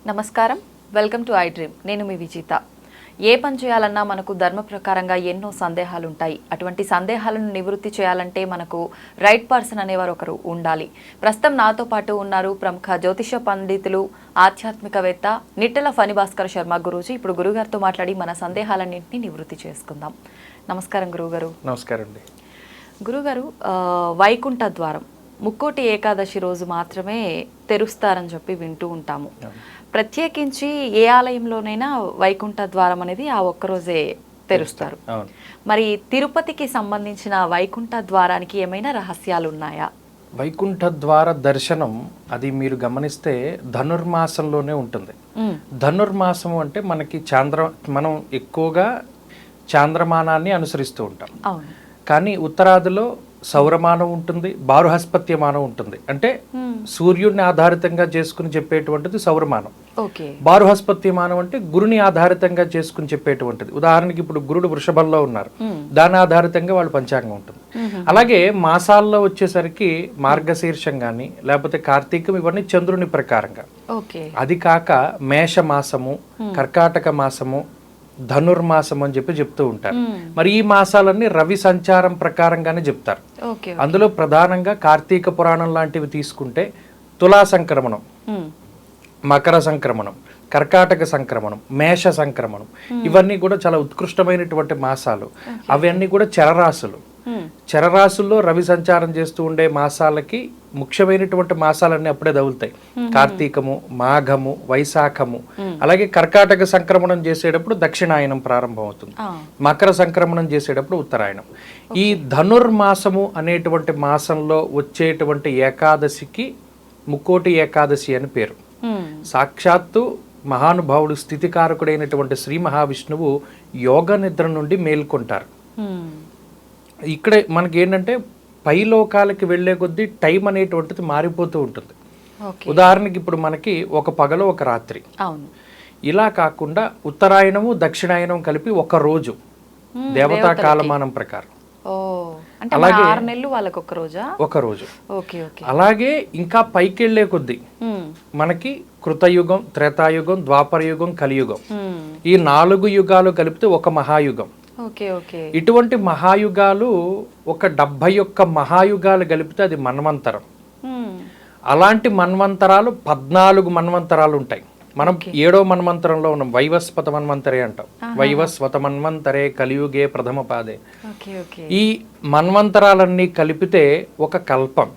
నమస్కారం, welcome to I dream. నేను మీ విజిత. ఏ పని చేయాలన్నా మనకు ధర్మ ప్రకారంగా ఎన్నో సందేహాలు ఉంటాయి. అటువంటి సందేహాలను నివృత్తి చేయాలంటే మనకు రైట్ పర్సన్ అనేవారు ఒకరు ఉండాలి. ప్రస్తుతం నాతో పాటు ఉన్నారు ప్రముఖ జ్యోతిష పండితులు, ఆధ్యాత్మికవేత్త నిట్టెల ఫణిభాస్కర్ శర్మ గురూజీ. ఇప్పుడు గురుగారితో మాట్లాడి మన సందేహాలన్నింటినీ నివృత్తి చేసుకుందాం. నమస్కారం గురుగారు. నమస్కారం అండి. గురుగారు, వైకుంఠ ద్వారం ముక్కోటి ఏకాదశి రోజు మాత్రమే తెరుస్తారని చెప్పి వింటూ ఉంటాము. ప్రత్యేకించి ఏ ఆలయంలోనైనా వైకుంఠ ద్వారం అనేది ఆ ఒక్కరోజే తెరుస్తారు. మరి తిరుపతికి సంబంధించిన వైకుంఠ ద్వారానికి ఏమైనా రహస్యాలు ఉన్నాయా? వైకుంఠ ద్వార దర్శనం అది మీరు గమనిస్తే ధనుర్మాసంలోనే ఉంటుంది. ధనుర్మాసం అంటే మనకి మనం ఎక్కువగా చాంద్రమానాన్ని అనుసరిస్తూ ఉంటాం. కానీ ఉత్తరాదిలో సౌరమానం ఉంటుంది, బారుహస్పత్యమానం ఉంటుంది. అంటే సూర్యుడిని ఆధారితంగా చేసుకుని చెప్పేటువంటిది సౌరమానం. బారుహస్పత్యమానం అంటే గురుని ఆధారితంగా చేసుకుని చెప్పేటువంటిది. ఉదాహరణకి ఇప్పుడు గురుడు వృషభంలో ఉన్నారు, దాని ఆధారితంగా వాళ్ళు పంచాంగం ఉంటుంది. అలాగే మాసాల్లో వచ్చేసరికి మార్గశీర్షం కానీ లేకపోతే కార్తీకం, ఇవన్నీ చంద్రుని ప్రకారంగా. అది కాక మేష మాసము, కర్కాటక మాసము, ధనుర్మాసం అని చెప్పి చెప్తూ ఉంటారు. మరి ఈ మాసాలన్నీ రవి సంచారం ప్రకారంగానే చెప్తారు. అందులో ప్రధానంగా కార్తీక పురాణం లాంటివి తీసుకుంటే తులా సంక్రమణం, మకర సంక్రమణం, కర్కాటక సంక్రమణం, మేష సంక్రమణం, ఇవన్నీ కూడా చాలా ఉత్కృష్టమైనటువంటి మాసాలు. అవన్నీ కూడా చరరాశులు. చరరాశుల్లో రవి సంచారం చేస్తూ ఉండే మాసాలకి ముఖ్యమైనటువంటి మాసాలన్నీ అప్పుడే తగులుతాయి. కార్తీకము, మాఘము, వైశాఖము. అలాగే కర్కాటక సంక్రమణం చేసేటప్పుడు దక్షిణాయనం ప్రారంభం అవుతుంది. మకర సంక్రమణం చేసేటప్పుడు ఉత్తరాయణం. ఈ ధనుర్మాసము అనేటువంటి మాసంలో వచ్చేటువంటి ఏకాదశికి ముక్కోటి ఏకాదశి అని పేరు. సాక్షాత్తు మహానుభావుడు స్థితికారకుడైనటువంటి శ్రీ మహావిష్ణువు యోగ నిద్ర నుండి మేల్కొంటారు. ఇక్కడే మనకి ఏంటంటే పై లోకాలకి వెళ్లే కొద్దీ టైం అనేటువంటిది మారిపోతూ ఉంటుంది. ఉదాహరణకి ఇప్పుడు మనకి ఒక పగలు ఒక రాత్రి, ఇలా కాకుండా ఉత్తరాయణము దక్షిణాయనం కలిపి ఒక రోజు దేవతా కాలమానం ప్రకారం. అలాగే ఒక రోజు. అలాగే ఇంకా పైకి వెళ్లే కొద్దీ మనకి కృతయుగం, త్రేతాయుగం, ద్వాపరయుగం, కలియుగం, ఈ 4 యుగాలు కలిపితే ఒక మహాయుగం. ఇటువంటి మహాయుగాలు ఒక 71 మహాయుగాలు కలిపితే అది మన్వంతరం. అలాంటి మన్వంతరాలు 14 మన్వంతరాలు ఉంటాయి. మనం 7వ మన్వంతరంలో ఉన్నాం, వైవస్వత మన్వంతరే అంటాం. వైవస్వత మన్వంతరే కలియుగే ప్రథమ పాదే. ఈ మన్వంతరాలన్నీ కలిపితే ఒక కల్పం.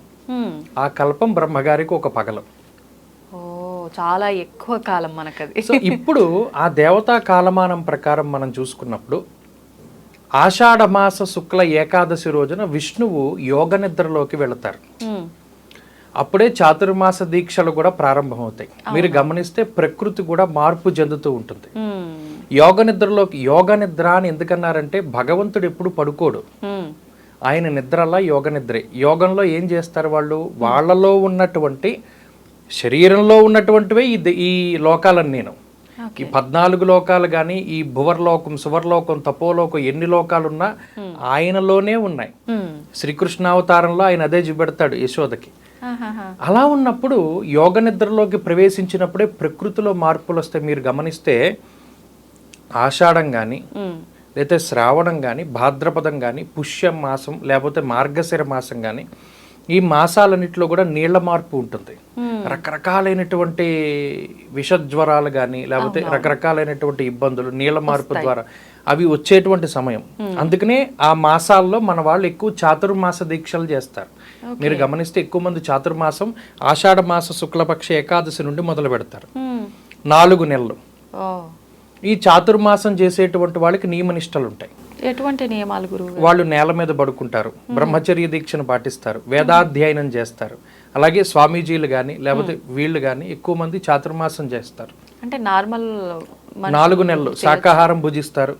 ఆ కల్పం బ్రహ్మగారికి ఒక పగలం. చాలా ఎక్కువ కాలం మనకది. ఇప్పుడు ఆ దేవతా కాలమానం ప్రకారం మనం చూసుకున్నప్పుడు ఆషాఢ మాస శుక్ల ఏకాదశి రోజున విష్ణువు యోగ నిద్రలోకి వెళతారు. అప్పుడే చాతుర్మాస దీక్షలు కూడా ప్రారంభమవుతాయి. మీరు గమనిస్తే ప్రకృతి కూడా మార్పు చెందుతూ ఉంటుంది. యోగ నిద్ర అని ఎందుకన్నారంటే భగవంతుడు ఎప్పుడు పడుకోడు, ఆయన నిద్రలా యోగ నిద్రే. యోగంలో ఏం చేస్తారు వాళ్ళు, వాళ్ళలో ఉన్నటువంటి శరీరంలో ఉన్నటువంటివే ఈ లోకాలన్నీను. ఈ 14 లోకాలు కానీ ఈ భువర్లోకం, సువర్లోకం, తపోలోకం, ఎన్ని లోకాలున్నా ఆయనలోనే ఉన్నాయి. శ్రీకృష్ణావతారంలో ఆయన అదే చూపెడతాడు యశోదకి. అలా ఉన్నప్పుడు యోగ నిద్రలోకి ప్రవేశించినప్పుడే ప్రకృతిలో మార్పులు వస్తాయి. మీరు గమనిస్తే ఆషాఢం కానీ లేకపోతే శ్రావణం కానీ భాద్రపదం కానీ పుష్య మాసం లేకపోతే మార్గశిర మాసం కానీ ఈ మాసాలన్నింటిలో కూడా నీళ్ల మార్పు ఉంటుంది. రకరకాలైనటువంటి విషజ్వరాలు కానీ లేకపోతే రకరకాలైనటువంటి ఇబ్బందులు నీళ్ల మార్పు ద్వారా అవి వచ్చేటువంటి సమయం. అందుకనే ఆ మాసాల్లో మన వాళ్ళు ఎక్కువ చాతుర్మాస దీక్షలు చేస్తారు. మీరు గమనిస్తే ఎక్కువ మంది చాతుర్మాసం ఆషాఢ మాస శుక్లపక్ష ఏకాదశి నుండి మొదలు పెడతారు. 4 నెలలు ఈ చాతుర్మాసం చేసేటువంటి వాళ్ళకి నియమనిష్టలు ఉంటాయి. ఎటువంటి నియమాలు గురువు? వాళ్ళు నేల మీద పడుకుంటారు, బ్రహ్మచర్య దీక్షను పాటిస్తారు, వేదాధ్యయనం చేస్తారు. అలాగే స్వామీజీలు కానీ లేకపోతే వీళ్ళు కానీ ఎక్కువ మంది చాతుర్మాసం చేస్తారు. అంటే నార్మల్ 4 నెలలు శాకాహారం భుజిస్తారు,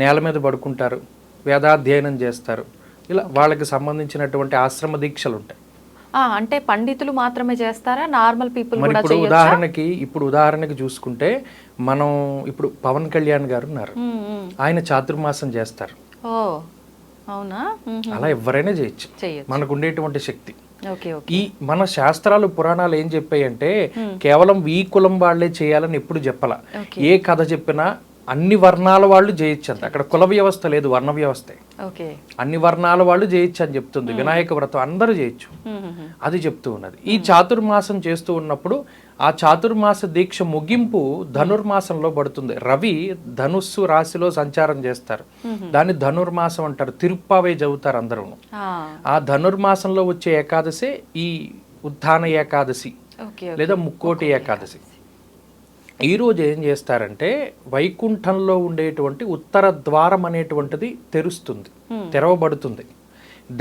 నేల మీద పడుకుంటారు, వేదాధ్యయనం చేస్తారు. ఇలా వాళ్ళకి సంబంధించినటువంటి ఆశ్రమ దీక్షలు ఉంటాయి. అంటే పండితులు మాత్రమే చేస్తారా, నార్మల్ పీపుల్ కూడా చేయొచ్చా? ఇప్పుడు ఉదాహరణకి చూసుకుంటే మనం ఇప్పుడు పవన్ కళ్యాణ్ గారు ఉన్నారు, ఆయన చాతుర్మాసం చేస్తారు. అవునా? అలా ఎవరైనా చేయొచ్చు, మనకు ఉండేటువంటి శక్తి. Okay okay. ఈ మన శాస్త్రాలు పురాణాలు ఏం చెప్పాయంటే కేవలం ఈ కులం వాళ్ళే చేయాలని ఎప్పుడు చెప్పాల. ఏ కథ చెప్పినా అన్ని వర్ణాల వాళ్ళు చేయొచ్చు అంత. అక్కడ కుల వ్యవస్థ లేదు, వర్ణ వ్యవస్థే. ఓకే. అన్ని వర్ణాల వాళ్ళు చేయొచ్చు అని చెప్తుంది. వినాయక వ్రతం అందరూ చేయొచ్చు అది చెప్తూ ఉన్నది. ఈ చాతుర్మాసం చేస్తూ ఉన్నప్పుడు ఆ చాతుర్మాస దీక్ష ముగింపు ధనుర్మాసంలో పడుతుంది. రవి ధనుస్సు రాశిలో సంచారం చేస్తారు, దాన్ని ధనుర్మాసం అంటారు. తిరుప్పావే చదువుతారు అందరూ. ఆ ధనుర్మాసంలో వచ్చే ఏకాదశి ఈ ఉత్థాన ఏకాదశి లేదా ముక్కోటి ఏకాదశి. ఈ రోజు ఏం చేస్తారంటే వైకుంఠంలో ఉండేటువంటి ఉత్తర ద్వారం అనేటువంటిది తెరవబడుతుంది.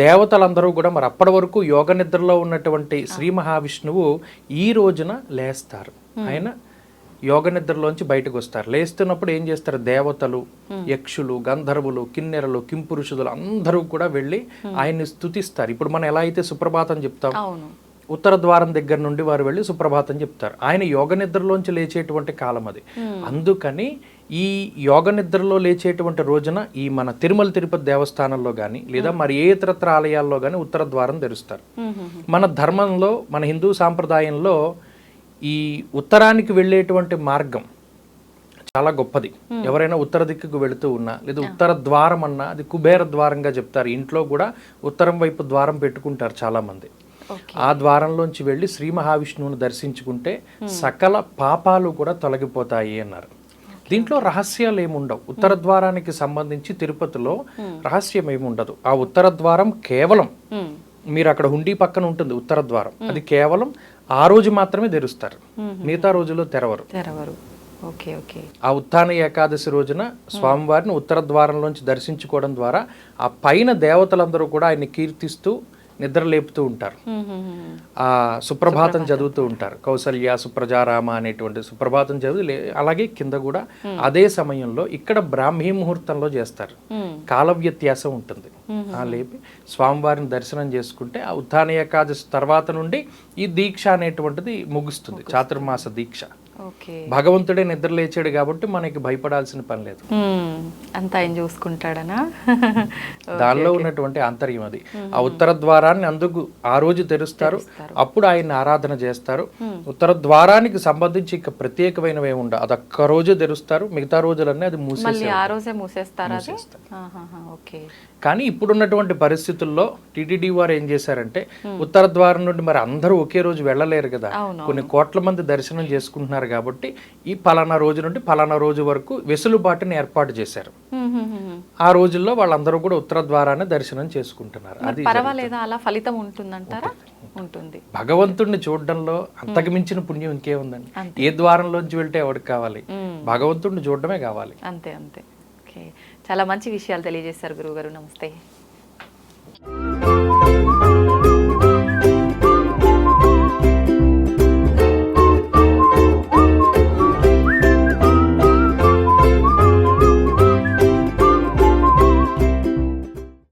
దేవతలందరూ కూడా మరి అప్పటి వరకు యోగ నిద్రలో ఉన్నటువంటి శ్రీ మహావిష్ణువు ఈ రోజున లేస్తారు. ఆయన యోగ నిద్రలోంచి బయటకు వస్తారు. లేస్తున్నప్పుడు ఏం చేస్తారు, దేవతలు, యక్షులు, గంధర్వులు, కిన్నెరలు, కింపురుషులు అందరూ కూడా వెళ్ళి ఆయన్ని స్తుతిస్తారు. ఇప్పుడు మనం ఎలా అయితే సుప్రభాతం చెప్తాం, ఉత్తర ద్వారం దగ్గర నుండి వారు వెళ్ళి సుప్రభాతం చెప్తారు. ఆయన యోగ నిద్రలోంచి లేచేటువంటి కాలం అది. అందుకని ఈ యోగ నిద్రలో లేచేటువంటి రోజున ఈ మన తిరుమల తిరుపతి దేవస్థానంలో కానీ లేదా మరి ఏ ఇతరత్ర ఆలయాల్లో కానీ ఉత్తర ద్వారం తెరుస్తారు. మన ధర్మంలో, మన హిందూ సాంప్రదాయంలో ఈ ఉత్తరానికి వెళ్ళేటువంటి మార్గం చాలా గొప్పది. ఎవరైనా ఉత్తర దిక్కుకు వెళుతూ ఉన్నా లేదా ఉత్తర ద్వారం అన్నా అది కుబేర ద్వారంగా చెప్తారు. ఇంట్లో కూడా ఉత్తరం వైపు ద్వారం పెట్టుకుంటారు చాలా మంది. ఆ ద్వారంలోంచి వెళ్ళి శ్రీ మహావిష్ణువుని దర్శించుకుంటే సకల పాపాలు కూడా తొలగిపోతాయి అన్నారు. దీంట్లో రహస్యాలు ఏముండవు. ఉత్తర ద్వారానికి సంబంధించి తిరుపతిలో రహస్యం ఏముండదు. ఆ ఉత్తర ద్వారం కేవలం మీరు అక్కడ హుండీ పక్కన ఉంటుంది ఉత్తర ద్వారం, అది కేవలం ఆ రోజు మాత్రమే తెరుస్తారు, మిగతా రోజుల్లో తెరవరు. ఆ ఉత్థాన ఏకాదశి రోజున స్వామివారిని ఉత్తర ద్వారంలోంచి దర్శించుకోవడం ద్వారా ఆ పైన దేవతలందరూ కూడా ఆయన్ని కీర్తిస్తూ నిద్ర లేపుతూ ఉంటారు. ఆ సుప్రభాతం చదువుతూ ఉంటారు. కౌసల్య సుప్రజారామ అనేటువంటి సుప్రభాతం చదివి అలాగే కింద కూడా అదే సమయంలో ఇక్కడ బ్రాహ్మీ ముహూర్తంలో చేస్తారు. కాల వ్యత్యాసం ఉంటుంది. ఆ లేపి స్వామివారిని దర్శనం చేసుకుంటే ఆ ఉత్థాన ఏకాదశి తర్వాత నుండి ఈ దీక్ష అనేటువంటిది ముగుస్తుంది, చాతుర్మాస దీక్ష. భగవంతుడే నిద్ర లేచాడు కాబట్టి మనకి భయపడాల్సిన పని లేదు. అంతా ఆయన చూసుకుంటాడనా? దానిలో ఉన్నటువంటి ఆంతర్యం అది. ఆ ఉత్తర ద్వారాన్ని అందుకు ఆ రోజు తెరుస్తారు, అప్పుడు ఆయన్ని ఆరాధన చేస్తారు. ఉత్తర ద్వారానికి సంబంధించి ఇక ప్రత్యేకమైనవి ఏమి ఉండవు. అది ఒక్క రోజు తెరుస్తారు, మిగతా రోజులన్నీ అది మూసేస్తారు. కానీ ఇప్పుడున్నటువంటి పరిస్థితుల్లో టీటీడీ వారు ఏం చేశారంటే ఉత్తర ద్వారం నుండి మరి అందరూ ఒకే రోజు వెళ్ళలేరు కదా, కొన్ని కోట్ల మంది దర్శనం చేసుకుంటున్నారు కాబట్టి ఈ పలానా రోజు నుండి పలానా రోజు వరకు వెసులుబాటుని ఏర్పాటు చేశారు. ఆ రోజుల్లో వాళ్ళందరూ కూడా ఉత్తర ద్వారాన్ని దర్శనం చేసుకుంటున్నారు. అది పర్వాలేదా? అలా ఫలితం ఉంటుందంటారా? ఉంటుంది. భగవంతుడిని చూడడంలో అంతకు మించిన పుణ్యం ఇంకేముందండి? ఏ ద్వారంలోంచి వెళ్తే ఎవరికి కావాలి? భగవంతుడిని చూడడమే కావాలి. అంతే అంతే. ఓకే, చాలా మంచి విషయాలు తెలియజేశారు గురువుగారు. నమస్తే.